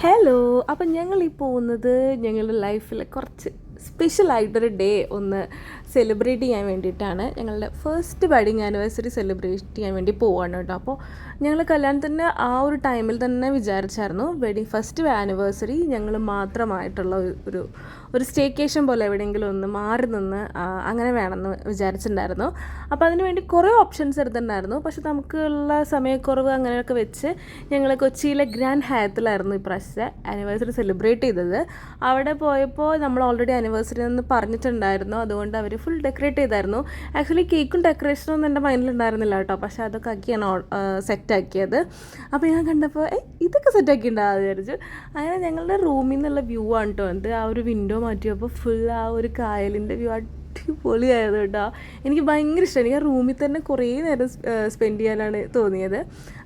Hello. അപ്പം ഞങ്ങളീ പോകുന്നത് ഞങ്ങളുടെ ലൈഫിൽ കുറച്ച് സ്പെഷ്യലായിട്ടൊരു ഡേ ഒന്ന് സെലിബ്രേറ്റ് ചെയ്യാൻ വേണ്ടിയിട്ടാണ്. ഞങ്ങളുടെ ഫസ്റ്റ് വെഡിങ് ആനിവേഴ്സറി സെലിബ്രേറ്റ് ചെയ്യാൻ വേണ്ടി പോവാണ് കേട്ടോ. അപ്പോൾ ഞങ്ങൾ കല്യാണത്തിൻ്റെ ആ ഒരു ടൈമിൽ തന്നെ വിചാരിച്ചായിരുന്നു ഫസ്റ്റ് ആനിവേഴ്സറി ഞങ്ങൾ മാത്രമായിട്ടുള്ള ഒരു ഒരു സ്റ്റേക്കേഷൻ പോലെ എവിടെയെങ്കിലും ഒന്ന് മാറി നിന്ന് അങ്ങനെ വേണമെന്ന് വിചാരിച്ചിട്ടുണ്ടായിരുന്നു. അപ്പോൾ അതിന് വേണ്ടി കുറേ ഓപ്ഷൻസ് എടുത്തിട്ടുണ്ടായിരുന്നു. പക്ഷെ നമുക്കുള്ള സമയക്കുറവ് അങ്ങനെയൊക്കെ വെച്ച് ഞങ്ങൾ കൊച്ചിയിലെ ഗ്രാൻഡ് ഹയത്തിലായിരുന്നു ഇപ്രാവശ്യത്തെ ആനിവേഴ്സറി സെലിബ്രേറ്റ് ചെയ്തത്. അവിടെ പോയപ്പോൾ നമ്മൾ ഓൾറെഡി ആനിവേഴ്സറി എന്ന് പറഞ്ഞിട്ടുണ്ടായിരുന്നു. അതുകൊണ്ട് അവർ ഫുൾ ഡെക്കറേറ്റ് ചെയ്തായിരുന്നു. ആക്ച്വലി കേക്കും ഡെക്കറേഷനും ഒന്നും എൻ്റെ മൈൻഡിലുണ്ടായിരുന്നില്ല കേട്ടോ. പക്ഷേ അതൊക്കെ ആക്കിയാണ് സെറ്റാക്കിയത്. അപ്പോൾ ഞാൻ കണ്ടപ്പോൾ ഇതൊക്കെ സെറ്റാക്കിയിട്ടുണ്ടാകുമെന്ന് വിചാരിച്ചു. അങ്ങനെ ഞങ്ങളുടെ റൂമിൽ നിന്നുള്ള വ്യൂ ആണ് കേട്ടോ. എന്ത് ആ ഒരു വിൻഡോ മാറ്റിയപ്പോൾ ഫുൾ ആ ഒരു കായലിൻ്റെ വ്യൂ അടിപൊളിയായത് കേട്ടോ. എനിക്ക് ഭയങ്കര ഇഷ്ടമായി. എനിക്ക് ആ റൂമിൽ തന്നെ കുറേ നേരം സ്പെൻഡ് ചെയ്യാനാണ് തോന്നിയത്.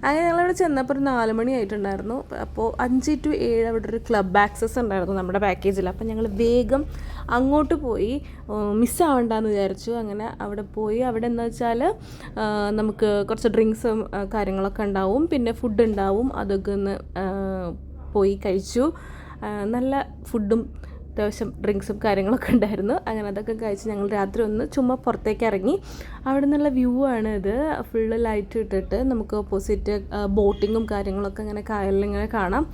അങ്ങനെ ഞങ്ങളവിടെ ചെന്നപ്പോൾ ഒരു 4 മണി ആയിട്ടുണ്ടായിരുന്നു. അപ്പോൾ 5 to 7 അവിടെ ഒരു ക്ലബ് ആക്സസ് ഉണ്ടായിരുന്നു നമ്മുടെ പാക്കേജിൽ. അപ്പം ഞങ്ങൾ വേഗം അങ്ങോട്ട് പോയി മിസ്സാവണ്ടെന്ന് വിചാരിച്ചു. അങ്ങനെ അവിടെ പോയി അവിടെ എന്താ വെച്ചാൽ നമുക്ക് കുറച്ച് ഡ്രിങ്ക്സും കാര്യങ്ങളൊക്കെ ഉണ്ടാവും, പിന്നെ ഫുഡ് ഉണ്ടാവും. അതൊക്കെ ഒന്ന് പോയി കഴിച്ചു. നല്ല ഫുഡും അത്യാവശ്യം ഡ്രിങ്ക്സും കാര്യങ്ങളൊക്കെ ഉണ്ടായിരുന്നു. അങ്ങനെ അതൊക്കെ കഴിച്ച് ഞങ്ങൾ രാത്രി ഒന്ന് ചുമ്മാ പുറത്തേക്ക് ഇറങ്ങി. അവിടെ നിന്നുള്ള വ്യൂ ആണ് ഇത്. ഫുള്ള് ലൈറ്റ് ഇട്ടിട്ട് നമുക്ക് ഓപ്പോസിറ്റ് ബോട്ടിങ്ങും കാര്യങ്ങളൊക്കെ ഇങ്ങനെ കായലിലിങ്ങനെ കാണാം.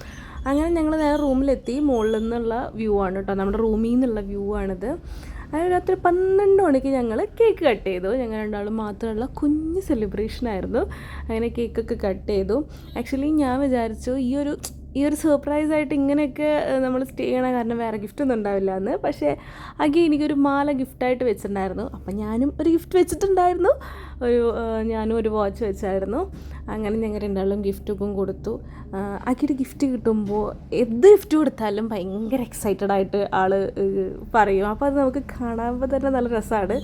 അങ്ങനെ ഞങ്ങൾ നേരെ റൂമിലെത്തി. മുകളിൽ നിന്നുള്ള വ്യൂ ആണ് കേട്ടോ, നമ്മുടെ റൂമിൽ നിന്നുള്ള വ്യൂ ആണിത്. അങ്ങനെ രാത്രി 12 മണിക്ക് ഞങ്ങൾ കേക്ക് കട്ട് ചെയ്തു. ഞങ്ങൾ രണ്ടാളും മാത്രമുള്ള കുഞ്ഞ് സെലിബ്രേഷനായിരുന്നു. അങ്ങനെ കേക്കൊക്കെ കട്ട് ചെയ്തു. ആക്ച്വലി ഞാൻ വിചാരിച്ചു ഈ ഒരു സർപ്രൈസായിട്ട് ഇങ്ങനെയൊക്കെ നമ്മൾ സ്റ്റേ ചെയ്യണ കാരണം വേറെ ഗിഫ്റ്റൊന്നും ഉണ്ടാവില്ല എന്ന്. പക്ഷേ എനിക്കൊരു മാല ഗിഫ്റ്റായിട്ട് വെച്ചിട്ടുണ്ടായിരുന്നു. അപ്പം ഞാനും ഒരു ഗിഫ്റ്റ് വെച്ചിട്ടുണ്ടായിരുന്നു. ഞാനും ഒരു വാച്ച് വെച്ചായിരുന്നു. അങ്ങനെ ഞങ്ങൾ രണ്ടാളും ഗിഫ്റ്റൊക്കെ കൊടുത്തു. ഒരു ഗിഫ്റ്റ് കിട്ടുമ്പോൾ എന്ത് ഗിഫ്റ്റ് കൊടുത്താലും ഭയങ്കര എക്സൈറ്റഡ് ആയിട്ട് ആൾ പറയും. അപ്പോൾ അത് നമുക്ക് കാണുമ്പോൾ തന്നെ നല്ല രസമാണ്.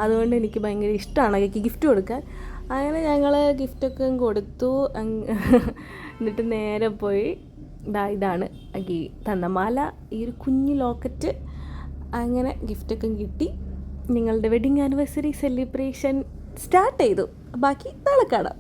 അതുകൊണ്ട് എനിക്ക് ഭയങ്കര ഇഷ്ടമാണ് അക്കിക്ക് ഗിഫ്റ്റ് കൊടുക്കാൻ. അങ്ങനെ ഞങ്ങൾ ഗിഫ്റ്റൊക്കെ കൊടുത്തു. എന്നിട്ട് നേരെ പോയി ഇതാണ് അക്കി തന്ന മാല, ഈ ഒരു കുഞ്ഞു ലോക്കറ്റ്. അങ്ങനെ ഗിഫ്റ്റൊക്കെ കിട്ടി. നിങ്ങളുടെ വെഡിങ് ആനിവേഴ്സറി സെലിബ്രേഷൻ സ്റ്റാർട്ട് ചെയ്തു. ബാക്കി നാളെ കാണാം.